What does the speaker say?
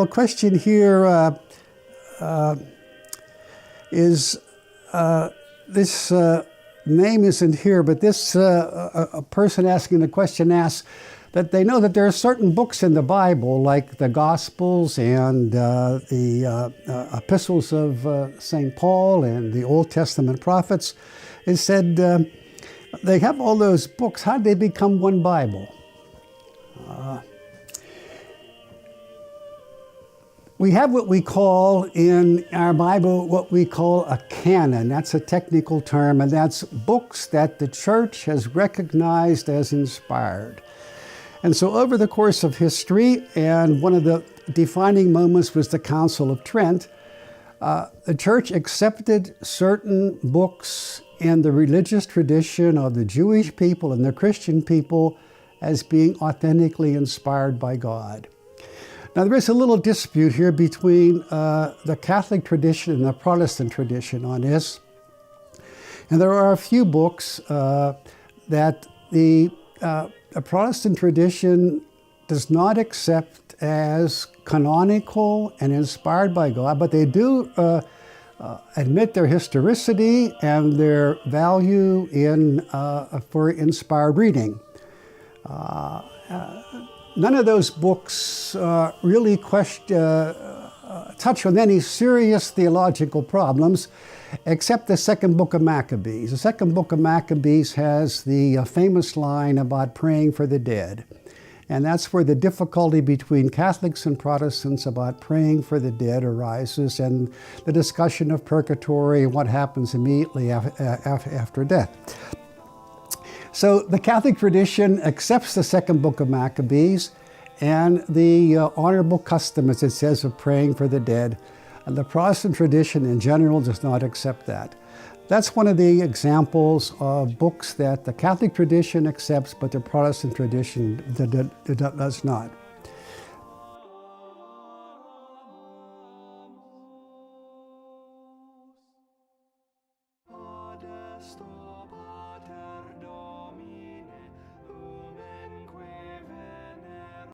a question here is this name isn't here, but this a person asking the question asks that they know that there are certain books in the Bible, like the Gospels and the epistles of St. Paul and the Old Testament prophets. It said they have all those books. How did they become one Bible? We have what we call in our Bible what we call a canon. That's a technical term, and that's books that the church has recognized as inspired. And so over the course of history, and one of the defining moments was the Council of Trent, the church accepted certain books in the religious tradition of the Jewish people and the Christian people as being authentically inspired by God. Now, there is a little dispute here between the Catholic tradition and the Protestant tradition on this. And there are a few books that the Protestant tradition does not accept as canonical and inspired by God, but they do admit their historicity and their value for inspired reading. None of those books really touch on any serious theological problems, except the second book of Maccabees. The second book of Maccabees has the famous line about praying for the dead. And that's where the difficulty between Catholics and Protestants about praying for the dead arises, and the discussion of purgatory and what happens immediately after death. So the Catholic tradition accepts the second book of Maccabees and the honorable custom, as it says, of praying for the dead. And the Protestant tradition in general does not accept that. That's one of the examples of books that the Catholic tradition accepts, but the Protestant tradition does not. Modest